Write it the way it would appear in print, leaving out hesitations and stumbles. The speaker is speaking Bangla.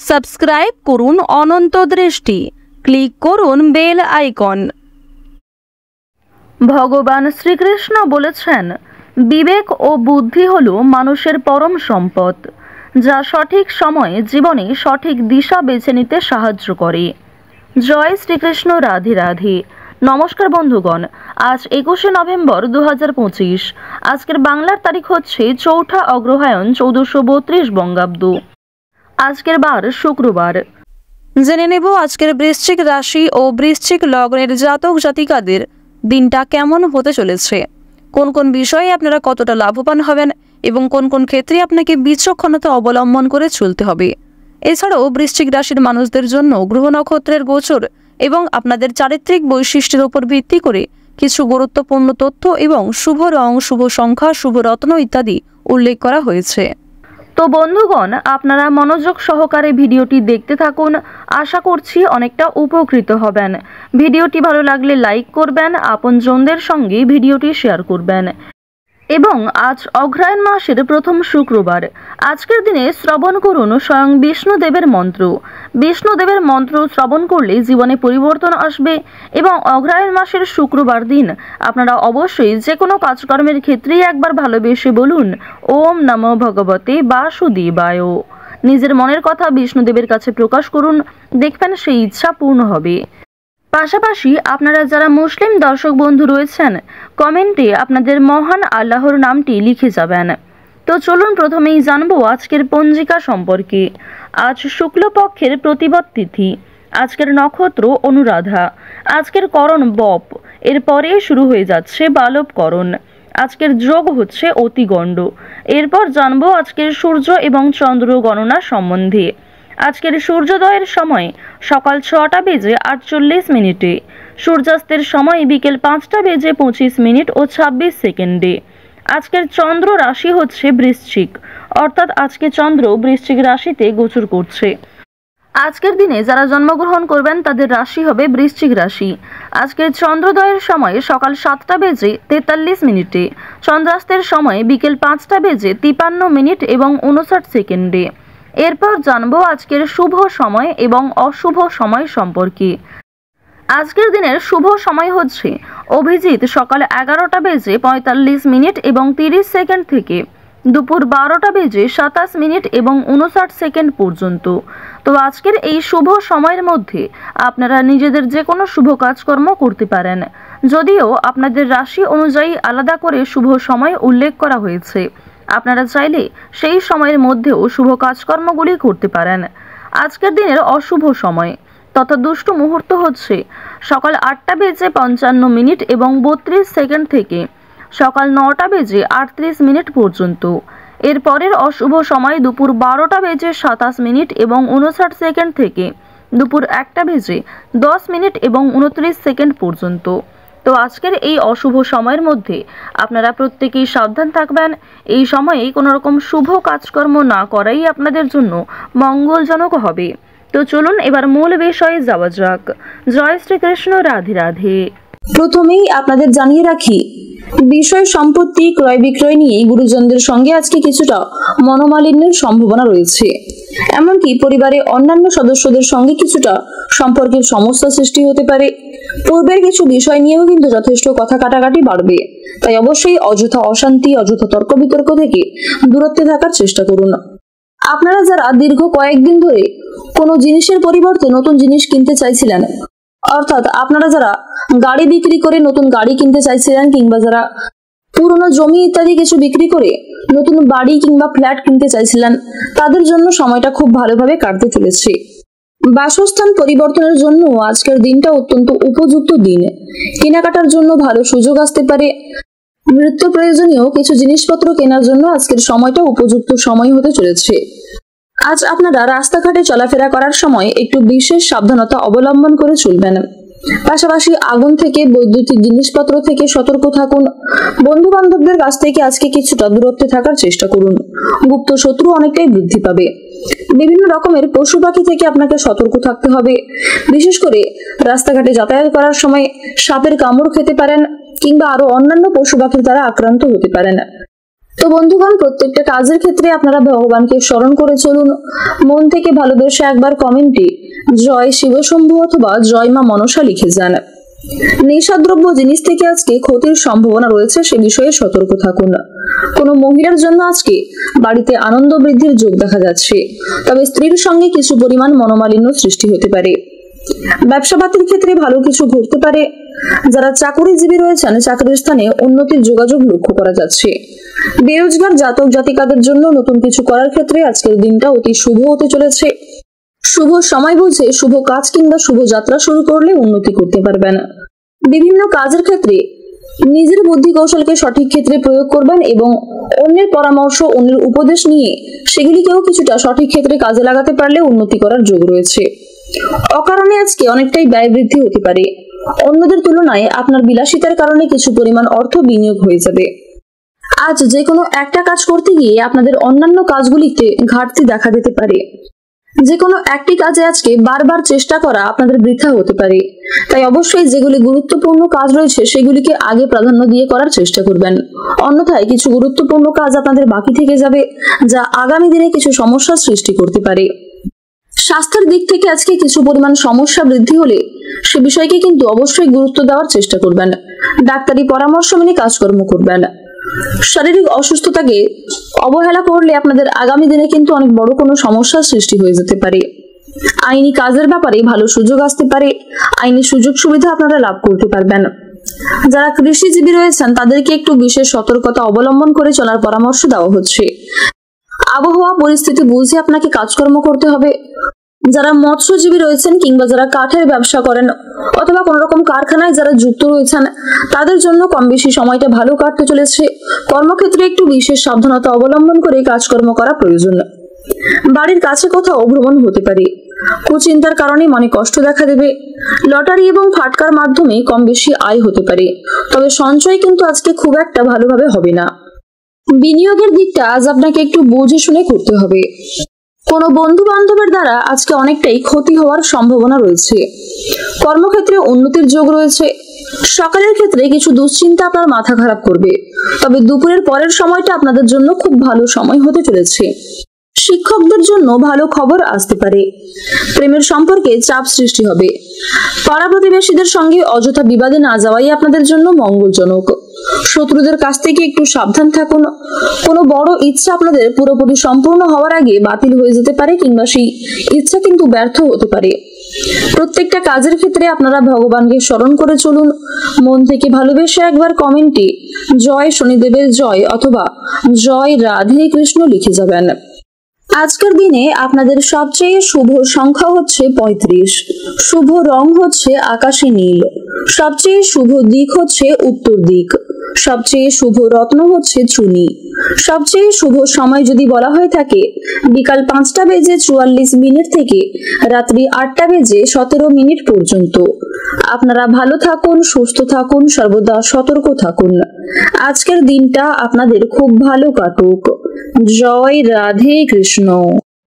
সাবস্ক্রাইব করুন অনন্ত দৃষ্টি, ক্লিক করুন বেল আইকন। ভগবান শ্রীকৃষ্ণ বলেছেন, বিবেক ও বুদ্ধি হল মানুষের পরম সম্পদ, যা সঠিক সময়ে জীবনে সঠিক দিশা বেছে নিতে সাহায্য করে। জয় শ্রীকৃষ্ণ, রাধে রাধে। নমস্কার বন্ধুগণ, আজ 21শে নভেম্বর 2025। আজকের বাংলার তারিখ হচ্ছে 4ঠা অগ্রহায়ণ 1432 বঙ্গাব্দ। আজকের বার শুক্রবার। জেনে নেব আজকের বৃশ্চিক রাশি ও বৃশ্চিক লগ্নের জাতক জাতিকাদের দিনটা কেমন হতে চলেছে, কোন কোন বিষয়ে আপনারা কতটা লাভবান হবেন এবং কোন কোন ক্ষেত্রে আপনাকে বিচক্ষণতা অবলম্বন করে চলতে হবে। এছাড়াও বৃশ্চিক রাশির মানুষদের জন্য গ্রহ নক্ষত্রের গোচর এবং আপনাদের চারিত্রিক বৈশিষ্ট্যের উপর ভিত্তি করে কিছু গুরুত্বপূর্ণ তথ্য এবং শুভ রং, শুভ সংখ্যা, শুভ রত্ন ইত্যাদি উল্লেখ করা হয়েছে। তো বন্ধুগণ, আপনারা মনোযোগ সহকারে ভিডিওটি দেখতে থাকুন। আশা করছি অনেকটা উপকৃত হবেন। ভিডিওটি ভালো লাগলে লাইক করবেন, আপনজনদের সঙ্গে ভিডিওটি শেয়ার করবেন। এবং আজ অগ্রহায়ণ মাসের প্রথম শুক্রবার। আজকের দিনে শ্রবণ করুন স্বয়ং বিষ্ণুদেবের মন্ত্র। বিষ্ণুদেবের মন্ত্র শ্রবণ করলে জীবনে পরিবর্তন আসবে এবং অগ্রহায়ণ মাসের শুক্রবার দিন আপনারা অবশ্যই যে কোনো কাজকর্মের ক্ষেত্রেই একবার ভালোবেসে বলুন ওম নমো ভগবতে বাসুদেবায়। নিজের মনের কথা বিষ্ণুদেবের কাছে প্রকাশ করুন, দেখবেন সেই ইচ্ছা পূর্ণ হবে। পাশাপাশি আপনারা যারা মুসলিম দর্শক বন্ধু রয়েছেন, কমেন্টে আপনাদের মহান আল্লাহর নামটি লিখে যাবেন। তো চলুন প্রথমেই জানবো আজকের পঞ্জিকা সম্পর্কে। আজ শুক্লপক্ষের প্রতিপদ তিথি। আজকের নক্ষত্র অনুরাধা। আজকের করণ বপ, এরপরে শুরু হয়ে যাচ্ছে বালবকরণ। আজকের যোগ হচ্ছে অতিগণ্ড। এরপর জানবো আজকের সূর্য এবং চন্দ্র গণনা সম্বন্ধে। আজকের সূর্যোদয়ের সময় সকাল 6টা বেজে 48 মিনিটে, সূর্যাস্তের সময় বিকেল 5টা বেজে 25 মিনিট ও 26 সেকেন্ডে। আজকের চন্দ্র রাশি হচ্ছে বৃশ্চিক, অর্থাৎ আজকে চন্দ্র বৃশ্চিক রাশিতে গোচর করছে। আজকের দিনে যারা জন্মগ্রহণ করবেন তাদের রাশি হবে বৃশ্চিক রাশি। আজকের চন্দ্রোদয়ের সময় সকাল 7টা বেজে 43 মিনিটে, চন্দ্রাস্তের সময় বিকেল 5টা বেজে 53 মিনিট এবং 59 সেকেন্ডে। এরপর জানবো আজকের শুভ সময় এবং অশুভ সময় সম্পর্কে। আজকের দিনের শুভ সময় হচ্ছে অভিজিৎ সকাল 11টা বেজে 45 মিনিট এবং 30 সেকেন্ড থেকে দুপুর 12টা বেজে 27 মিনিট এবং 59 সেকেন্ড পর্যন্ত। তো আজকের এই শুভ সময়ের মধ্যে আপনারা নিজেদের যে কোনো শুভ কাজকর্ম করতে পারেন, যদিও আপনাদের রাশি অনুযায়ী আলাদা করে শুভ সময় উল্লেখ করা হয়েছে। আপনারা চাইলে সেই সময়ের মধ্যেও শুভ কাজকর্মগুলি করতে পারেন। আজকের দিনের অশুভ সময় তথা দুষ্ট মুহূর্ত হচ্ছে সকাল 8টা বেজে 55 মিনিট এবং 32 সেকেন্ড থেকে সকাল 9টা বেজে 38 মিনিট পর্যন্ত। এরপরের অশুভ সময় দুপুর 12টা বেজে 27 মিনিট এবং 59 সেকেন্ড থেকে দুপুর 1টা বেজে 10 মিনিট এবং 29 সেকেন্ড পর্যন্ত। তো আজকের এই অশুভ সময়ের মধ্যে আপনারা প্রত্যেকেই সাবধান থাকবেন। এই সময়ে কোনো রকম শুভ কাজকর্ম না করাই আপনাদের জন্য মঙ্গলজনক হবে। তো চলুন এবার মূল বিষয়ে যাওয়া যাক। জয় শ্রীকৃষ্ণ, রাধে রাধে। প্রথমেই আপনাদের জানিয়ে রাখি, বিষয় সম্পত্তি ক্রয় বিক্রয় নিয়ে গুরুজনদের সঙ্গে আজকে কিছুটা মনোমালিন্যের সম্ভাবনা রয়েছে। এমনকি পরিবারে অন্যান্য সদস্যদের সঙ্গে কিছুটা সম্পর্কের সমস্যা সৃষ্টি হতে পারে। পূর্বের কিছু বিষয় নিয়েও কিন্তু যথেষ্ট কথা কাটাকাটি বাড়বে, তাই অবশ্যই অযথা অশান্তি, অযথা তর্ক বিতর্ক থেকে দূরত্বে থাকার চেষ্টা করুন। আপনারা যারা দীর্ঘ কয়েকদিন ধরে কোনো জিনিসের পরিবর্তে নতুন জিনিস কিনতে চাইছিলেন, অর্থাৎ আপনারা যারা গাড়ি বিক্রি করে নতুন গাড়ি কিনতে চাইছিলেন কিংবা যারা পুরনো জমি ইত্যাদি কিছু বিক্রি করে নতুন বাড়ি কিংবা ফ্ল্যাট কিনতে চাইছিলেন, তাদের জন্য সময়টা খুব ভালোভাবে কাটতে চলেছে। বাসস্থান পরিবর্তনের জন্য আজকের দিনটা অত্যন্ত উপযুক্ত দিন। কেনাকাটার জন্য ভালো সুযোগ আসতে পারে। নিত্য প্রয়োজনীয় কিছু জিনিসপত্র কেনার জন্য আজকের সময়টা উপযুক্ত সময় হতে চলেছে। আজ আপনারা রাস্তাঘাটে চলাফেরা করার সময় একটু বিশেষ সাবধানতা অবলম্বন করে চলবেন। পাশাপাশি আগুন থেকে, বৈদ্যুতিক জিনিসপত্র থেকে সতর্ক থাকুন। বন্ধু বান্ধবদের কাছ থেকে আজকে কিছুটা দূরত্বে থাকার চেষ্টা করুন। গুপ্ত শত্রু অনেকটাই বৃদ্ধি পাবে। বিভিন্ন রকমের পশু পাখি থেকে আপনাকে সতর্ক থাকতে হবে। বিশেষ করে রাস্তাঘাটে যাতায়াত করার সময় সাপের কামড় খেতে পারেন কিংবা আরো অন্যান্য পশু পাখির দ্বারা আক্রান্ত হতে পারেন। তো বন্ধুগণ, প্রত্যেকটা কাজের ক্ষেত্রে আপনারা ভগবানকে স্মরণ করে চলুন। মন থেকে ভালোবেসে একবার কমেন্টে জয় শিবশম্ভু অথবা জয় মা মনসা লিখে যান। নেশাদ্রব্য জিনিস থেকে আজকে ক্ষতির সম্ভাবনা রয়েছে, সে বিষয়ে সতর্ক থাকুন। কোনো মহিলার জন্য আজকে বাড়িতে আনন্দ বৃদ্ধির যোগ দেখা যাচ্ছে, তবে স্ত্রীর সঙ্গে কিছু পরিমাণ মনোমালিন্য সৃষ্টি হতে পারে। ব্যবসাপাতির ক্ষেত্রে ভালো কিছু ঘটতে পারে। যারা চাকরিজীবী রয়েছেন, চাকরির স্থানে উন্নতির যোগাযোগ লক্ষ্য করা যাচ্ছে। বেরোজগার জাতক জাতিকাদের জন্য নতুন কিছু করার ক্ষেত্রে আজকের দিনটা অতি শুভ হতে চলেছে। শুভ সময় বুঝে শুভ কাজ কিংবা শুভ যাত্রা শুরু করলে উন্নতি করতে পারবেন। বিভিন্ন কাজের ক্ষেত্রে নিজের বুদ্ধি কৌশলকে সঠিক ক্ষেত্রে প্রয়োগ করবেন এবং অন্যের পরামর্শ, অন্যের উপদেশ নিয়ে সেগুলিকেও কিছুটা সঠিক ক্ষেত্রে কাজে লাগাতে পারলে উন্নতি করার যোগ রয়েছে। অকারণে আজকে অনেকটাই ব্যয় বৃদ্ধি হতে পারে। অন্যদের তুলনায় আপনার বিলাসিতার কারণে কিছু পরিমাণ অর্থ বিনিয়োগ হয়ে যাবে। আজ যে কোনো একটা কাজ করতে গিয়ে আপনাদের অন্যান্য কাজগুলিতে ঘাটতি দেখা দিতে পারে। যে কোনো একটি কাজে আজকে বারবার চেষ্টা করা আপনাদের বৃথা হতে পারে। তাই অবশ্যই যেগুলি গুরুত্বপূর্ণ কাজ রয়েছে সেগুলিকে আগে প্রাধান্য দিয়ে করার চেষ্টা করবেন। অন্যথায় কিছু গুরুত্বপূর্ণ কাজ আপনাদের বাকি থেকে যাবে, যা আগামী দিনে কিছু সমস্যার সৃষ্টি করতে পারে। স্বাস্থ্যের দিক থেকে আজকে কিছু পরিমাণ সমস্যা বৃদ্ধি হলে সে বিষয়কে কিন্তু অবশ্যই গুরুত্ব দেওয়ার চেষ্টা করবেন। ডাক্তারি পরামর্শ মেনে কাজকর্ম করবেন। শারীরিক অসুস্থতাকে অবহেলা করলে আপনাদের আগামী দিনে কিন্তু অনেক বড় কোনো সমস্যার সৃষ্টি হয়ে যেতে পারে। আইনি কাজের ব্যাপারে ভালো সুযোগ আসতে পারে। আইনি সুযোগ সুবিধা আপনারা লাভ করতে পারবেন। যারা কৃষিজীবী রয়েছেন তাদেরকে একটু বিশেষ সতর্কতা অবলম্বন করে চলার পরামর্শ দেওয়া হচ্ছে। আবহাওয়া পরিস্থিতি বুঝে আপনাকে কাজকর্ম করতে হবে। যারা মৎস্যজীবী রয়েছেন কিংবা যারা কাঠের ব্যবসা করেন অথবা কোন রকম কারখানায় যারা যুক্ত রয়েছেন, তাদের জন্য কম বেশি সময়টা ভালো কাটতে চলেছে। কর্মক্ষেত্রে একটু বিশেষ সাবধানতা অবলম্বন করে কাজকর্ম করা প্রয়োজন। বাড়ির কাছে কোথাও ভ্রমণ হতে পারে। কুচিন্তার কারণে মনে কষ্ট দেখা দেবে। লটারি এবং ফাটকার মাধ্যমে কম বেশি আয় হতে পারে, তবে সঞ্চয় কিন্তু আজকে খুব একটা ভালোভাবে হবে না। বিনিয়োগের দিকটা আজ আপনাকে একটু বুঝে শুনে করতে হবে। কোনো বন্ধু বান্ধবের দ্বারা আজকে অনেকটাই ক্ষতি হওয়ার সম্ভাবনা রয়েছে। কর্মক্ষেত্রে উন্নতির যোগ রয়েছে। সকালের ক্ষেত্রে কিছু দুশ্চিন্তা আপনার মাথা খারাপ করবে, তবে দুপুরের পরের সময়টা আপনাদের জন্য খুব ভালো সময় হতে চলেছে। শিক্ষকদের জন্য ভালো খবর আসতে পারে। প্রেমের সম্পর্কে চাপ সৃষ্টি হবে। পাড়া প্রতিবেশীদের সঙ্গে অযথা বিবাদে না যাওয়াই আপনাদের জন্য মঙ্গলজনক। শত্রুদের কাছ থেকে একটু সাবধান থাকুন। কোনো বড় ইচ্ছা আপনাদের পুরোপুরি সম্পূর্ণ হওয়ার আগে বাতিল হয়ে যেতে পারে কিংবা সেই ইচ্ছা কিন্তু ব্যর্থ হতে পারে। প্রত্যেকটা কাজের ক্ষেত্রে আপনারা ভগবানকে স্মরণ করে চলুন। মন থেকে ভালোবেসে একবার কমেন্টে জয় শনিদেবের জয় অথবা জয় রাধে কৃষ্ণ লিখে যাবেন। আজকের দিনে আপনাদের সবচেয়ে শুভ সংখ্যা হচ্ছে 35। শুভ রং হচ্ছে আকাশী নীল। সবচেয়ে শুভ দিক হচ্ছে উত্তর দিক। সবচেয়ে শুভ রত্ন হচ্ছে চুনি। সবচেয়ে শুভ সময় যদি বলা হয়ে থাকে বিকাল 5:44 থেকে রাত্রি 8:17 পর্যন্ত। আপনারা ভালো থাকুন, সুস্থ থাকুন, সর্বদা সতর্ক থাকুন। আজকের দিনটা আপনাদের খুব ভালো কাটুক। জয় রাধে কৃষ্ণ।